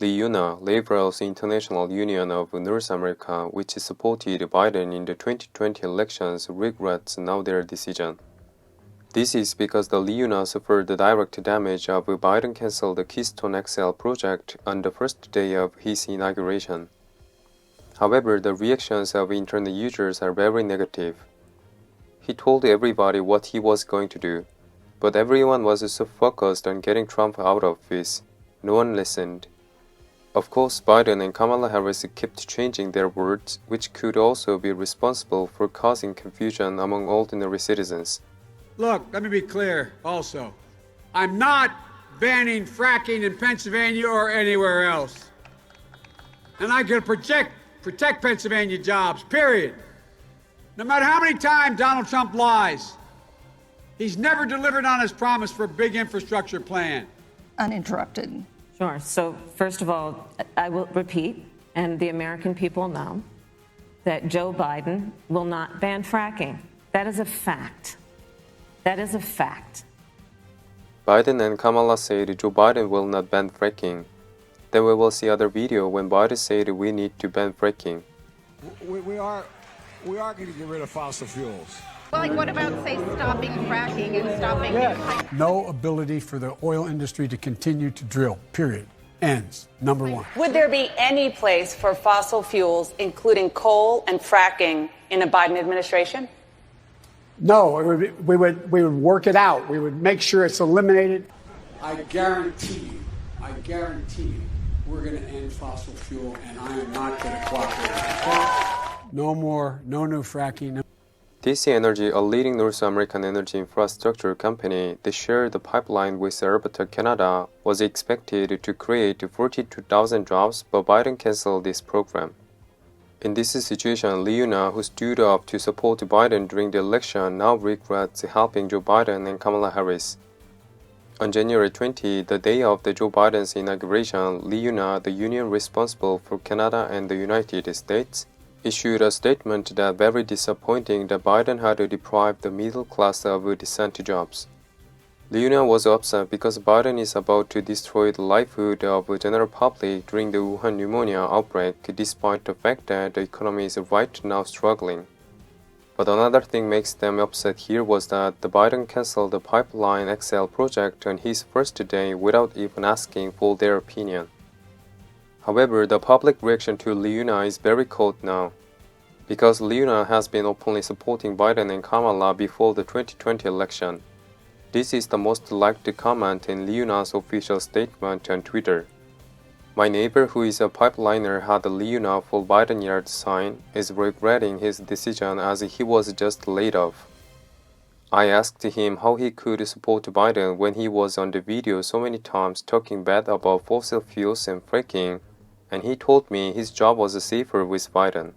LIUNA, Laborers International Union of North America, which supported Biden in the 2020 elections, regrets now their decision. This is because the LIUNA suffered the direct damage of Biden canceled the Keystone XL project on the first day of his inauguration. However, the reactions of internet users are very negative. He told everybody what he was going to do, but everyone was so focused on getting Trump out of office, no one listened. Of course, Biden and Kamala Harris kept changing their words, which could also be responsible for causing confusion among ordinary citizens. Look, let me be clear also. I'm not banning fracking in Pennsylvania or anywhere else. And I'm going to protect Pennsylvania jobs, period. No matter how many times Donald Trump lies, he's never delivered on his promise for a big infrastructure plan. Uninterrupted. Sure. So first of all, I will repeat, and the American people know, that Joe Biden will not ban fracking. That is a fact. That is a fact. Biden and Kamala said Joe Biden will not ban fracking. Then we will see other video when Biden said we need to ban fracking. We are going to get rid of fossil fuels. Well, like what about, say, stopping fracking and stopping... No ability for the oil industry to continue to drill, period. Ends. Number one. Would there be any place for fossil fuels, including coal and fracking, in a Biden administration? No, we would work it out. We would make sure it's eliminated. I guarantee you, we're going to end fossil fuel, and I am not going to cooperate. No more, no new fracking. DC Energy, a leading North American energy infrastructure company that shared the pipeline with Alberta, Canada, was expected to create 42,000 jobs, but Biden canceled this program. In this situation, LIUNA, who stood up to support Biden during the election, now regrets helping Joe Biden and Kamala Harris. On January 20, the day of Joe Biden's inauguration, LIUNA, the union responsible for Canada and the United States, issued a statement that very disappointing that Biden had deprived the middle class of decent jobs. LIUNA was upset because Biden is about to destroy the livelihood of the general public during the Wuhan pneumonia outbreak, despite the fact that the economy is right now struggling. But another thing makes them upset here was that the Biden canceled the Pipeline XL project on his first day without even asking for their opinion. However, the public reaction to LIUNA is very cold now, because LIUNA has been openly supporting Biden and Kamala before the 2020 election. This is the most liked comment in LIUNA's official statement on Twitter. My neighbor who is a pipeliner had a LIUNA for Biden yard sign is regretting his decision as he was just laid off. I asked him how he could support Biden when he was on the video so many times talking bad about fossil fuels and fracking, and he told me his job was safer with Biden.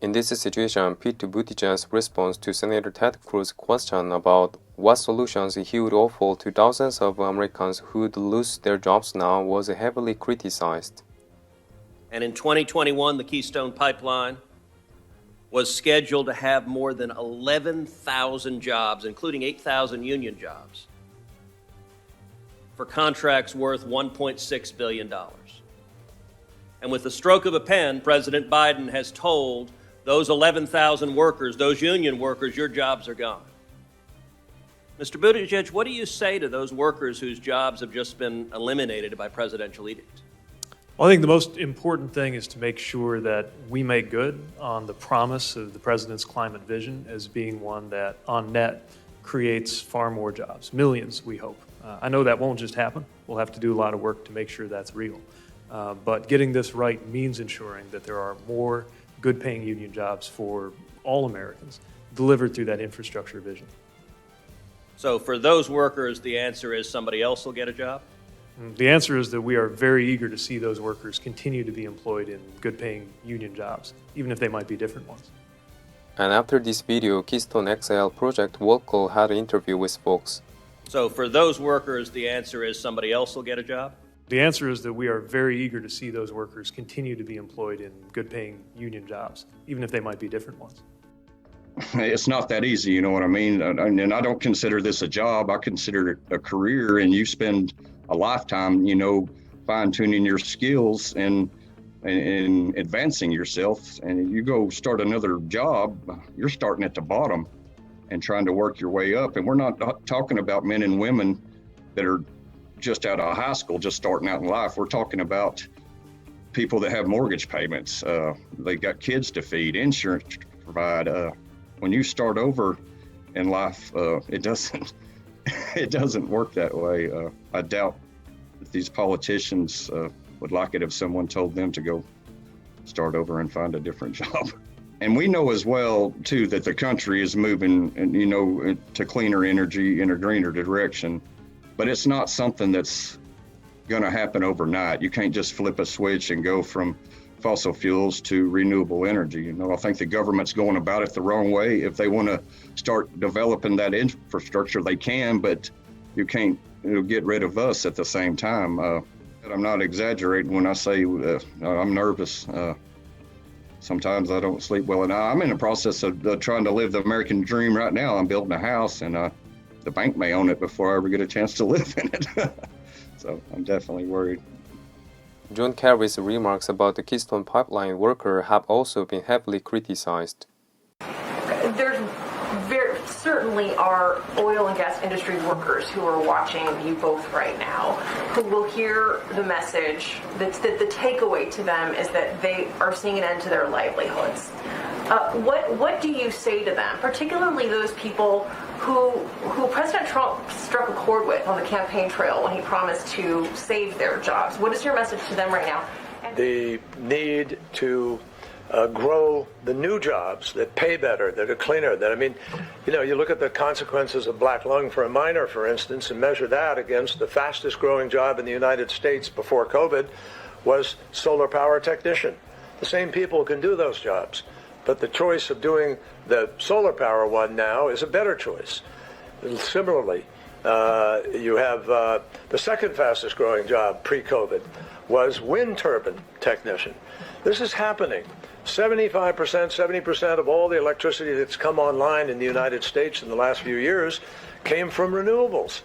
In this situation, Pete Buttigieg's response to Senator Ted Cruz's question about what solutions he would offer to thousands of Americans who would lose their jobs now was heavily criticized. And in 2021, the Keystone Pipeline was scheduled to have more than 11,000 jobs, including 8,000 union jobs, for contracts worth $1.6 billion. And with the stroke of a pen, President Biden has told those 11,000 workers, those union workers, your jobs are gone. Mr. Buttigieg, what do you say to those workers whose jobs have just been eliminated by presidential edict? Well, I think the most important thing is to make sure that we make good on the promise of the president's climate vision as being one that, on net, creates far more jobs, millions, we hope. I know that won't just happen. We'll have to do a lot of work to make sure that's real. But getting this right means ensuring that there are more good-paying union jobs for all Americans delivered through that infrastructure vision. So for those workers, the answer is somebody else will get a job? The answer is that we are very eager to see those workers continue to be employed in good-paying union jobs, even if they might be different ones. And after this video, Keystone XL project worker had an interview with Fox. So for those workers, the answer is somebody else will get a job? The answer is that we are very eager to see those workers continue to be employed in good-paying union jobs, even if they might be different ones. It's not that easy, you know what I mean? And I don't consider this a job. I consider it a career, and you spend a lifetime, fine-tuning your skills and advancing yourself. And you go start another job, you're starting at the bottom and trying to work your way up. And we're not talking about men and women that are just out of high school, just starting out in life. We're talking about people that have mortgage payments. They got kids to feed, insurance to provide. When you start over in life, it doesn't work that way. I doubt that these politicians would like it if someone told them to go start over and find a different job. And we know as well, too, that the country is moving, to cleaner energy in a greener direction. But it's not something that's going to happen overnight. You can't just flip a switch and go from fossil fuels to renewable energy. I think the government's going about it the wrong way. If they want to start developing that infrastructure, they can, but you can't get rid of us at the same time. I'm not exaggerating when I say I'm nervous. Sometimes I don't sleep well. And I'm in the process of trying to live the American dream right now. I'm building a house, and the bank may own it before I ever get a chance to live in it. So I'm definitely worried. John Kerry's remarks about the Keystone Pipeline worker have also been heavily criticized. Certainly are oil and gas industry workers who are watching you both right now, who will hear the message that the takeaway to them is that they are seeing an end to their livelihoods. What do you say to them, particularly those people who President Trump struck a chord with on the campaign trail when he promised to save their jobs? What is your message to them right now? The need to grow the new jobs that pay better, that are cleaner. You look at the consequences of black lung for a miner, for instance, and measure that against the fastest growing job in the United States before COVID was solar power technician. The same people can do those jobs, but the choice of doing the solar power one now is a better choice. Similarly, you have the second fastest growing job pre-COVID was wind turbine technician. This is happening. 75%, 70% of all the electricity that's come online in the United States in the last few years came from renewables.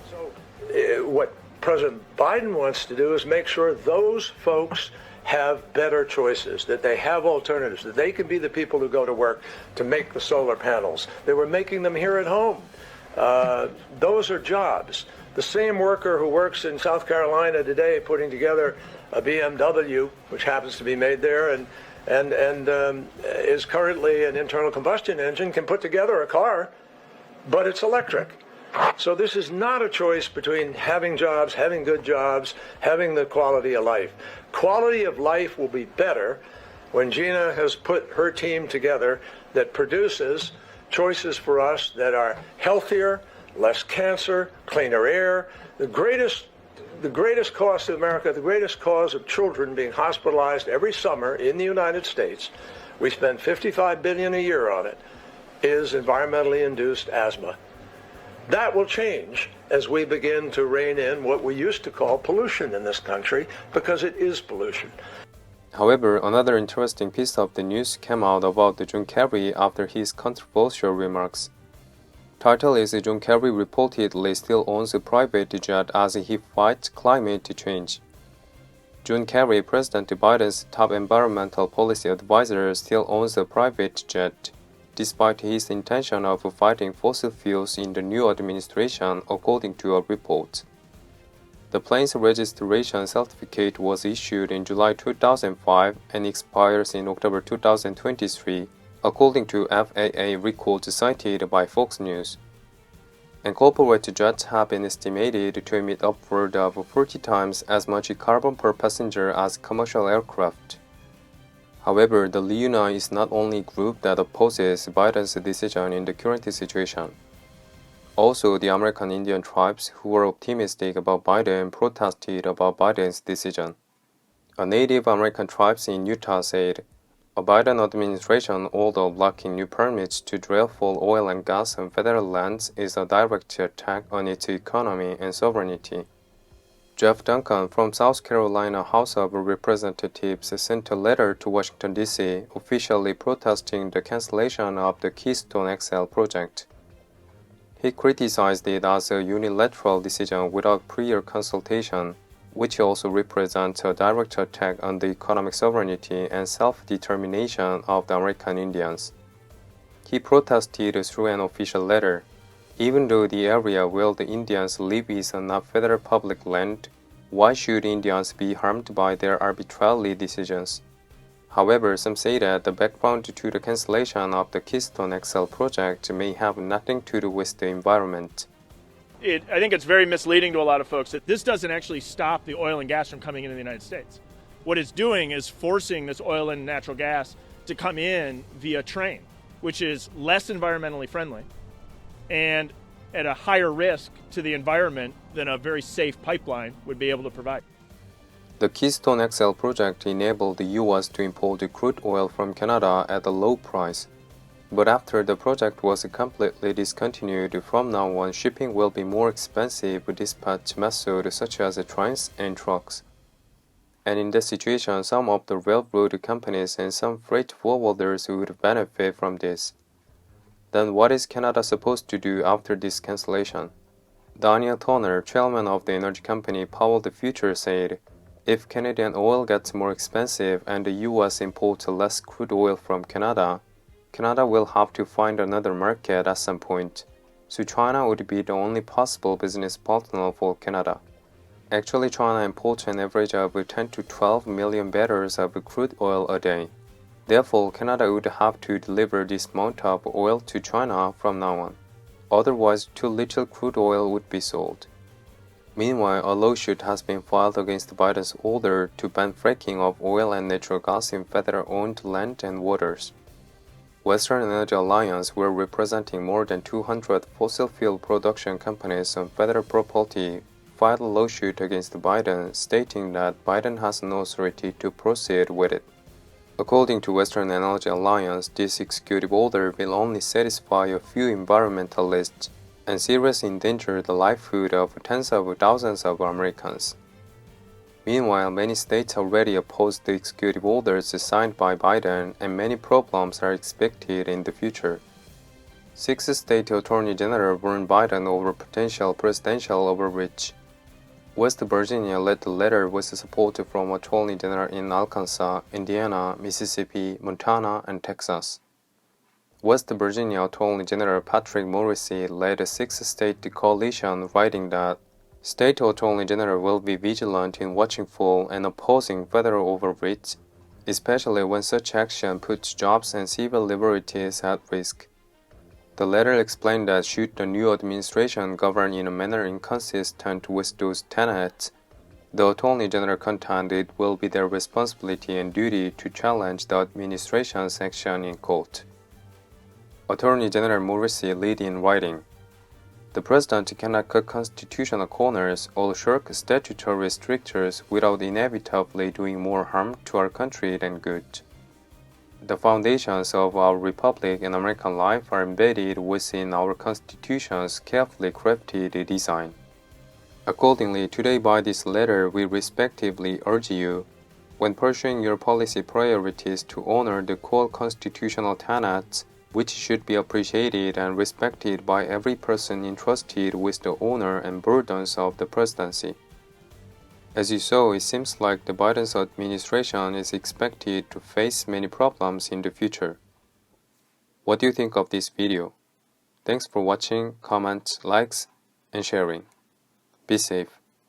So what President Biden wants to do is make sure those folks have better choices, that they have alternatives, that they can be the people who go to work to make the solar panels. They were making them here at home. Those are jobs. The same worker who works in South Carolina today putting together a BMW, which happens to be made there, and is currently an internal combustion engine, can put together a car, but it's electric. So this is not a choice between having jobs, having good jobs, having the quality of life. Quality of life will be better when Gina has put her team together that produces choices for us that are healthier, less cancer, cleaner air. The greatest cost to America, the greatest cause of children being hospitalized every summer in the United States, we spend $55 billion a year on it, is environmentally induced asthma. That will change as we begin to rein in what we used to call pollution in this country, because it is pollution. However, another interesting piece of the news came out about John Kerry after his controversial remarks. Title is John Kerry reportedly still owns a private jet as he fights climate change. John Kerry, President Biden's top environmental policy advisor, still owns a private jet, despite his intention of fighting fossil fuels in the new administration, according to a report. The plane's registration certificate was issued in July 2005 and expires in October 2023, according to FAA records cited by Fox News. And corporate jets have been estimated to emit upward of 40 times as much carbon per passenger as commercial aircraft. However, the LIUNA is not only a group that opposes Biden's decision in the current situation. Also, the American Indian tribes who were optimistic about Biden protested about Biden's decision. A Native American tribes in Utah said, a Biden administration order blocking new permits to drill for oil and gas on federal lands is a direct attack on its economy and sovereignty. Jeff Duncan from South Carolina House of Representatives sent a letter to Washington, D.C. officially protesting the cancellation of the Keystone XL project. He criticized it as a unilateral decision without prior consultation, which also represents a direct attack on the economic sovereignty and self-determination of the American Indians. He protested through an official letter. Even though the area where the Indians live is not federal public land, why should Indians be harmed by their arbitrary decisions? However, some say that the background to the cancellation of the Keystone XL project may have nothing to do with the environment. I think it's very misleading to a lot of folks that this doesn't actually stop the oil and gas from coming into the United States. What it's doing is forcing this oil and natural gas to come in via train, which is less environmentally friendly and at a higher risk to the environment than a very safe pipeline would be able to provide. The Keystone XL project enabled the U.S. to import crude oil from Canada at a low price. But after the project was completely discontinued, from now on shipping will be more expensive with dispatch methods such as trains and trucks. And in this situation, some of the railroad companies and some freight forwarders would benefit from this. Then what is Canada supposed to do after this cancellation? Daniel Toner, chairman of the energy company Power the Future, said, "If Canadian oil gets more expensive and the U.S. imports less crude oil from Canada, Canada will have to find another market at some point, so China would be the only possible business partner for Canada. Actually, China imports an average of 10 to 12 million barrels of crude oil a day. Therefore, Canada would have to deliver this amount of oil to China from now on. Otherwise, too little crude oil would be sold." Meanwhile, a lawsuit has been filed against Biden's order to ban fracking of oil and natural gas in federal-owned land and waters. Western Energy Alliance, were representing more than 200 fossil fuel production companies on federal property, filed a lawsuit against Biden, stating that Biden has no authority to proceed with it. According to Western Energy Alliance, this executive order will only satisfy a few environmentalists and seriously endanger the livelihood of tens of thousands of Americans. Meanwhile, many states already oppose the executive orders signed by Biden, and many problems are expected in the future. 6 state attorney generals warned Biden over potential presidential overreach. West Virginia led the letter with support from attorney general in Arkansas, Indiana, Mississippi, Montana, and Texas. West Virginia Attorney General Patrick Morrisey led a 6-state coalition, writing that State Attorney General will be vigilant in watching for and opposing federal overreach, especially when such action puts jobs and civil liberties at risk. The letter explained that should the new administration govern in a manner inconsistent with those tenets, the Attorney General contended it will be their responsibility and duty to challenge the administration's action in court. Attorney General Morrisey led in writing, "The President cannot cut constitutional corners or shirk statutory strictures without inevitably doing more harm to our country than good. The foundations of our republic and American life are embedded within our Constitution's carefully crafted design. Accordingly, today by this letter we respectively urge you, when pursuing your policy priorities, to honor the core constitutional tenets which should be appreciated and respected by every person entrusted with the honor and burdens of the presidency. As you saw, it seems like the Biden's administration is expected to face many problems in the future. What do you think of this video? Thanks for watching, comments, likes, and sharing. Be safe.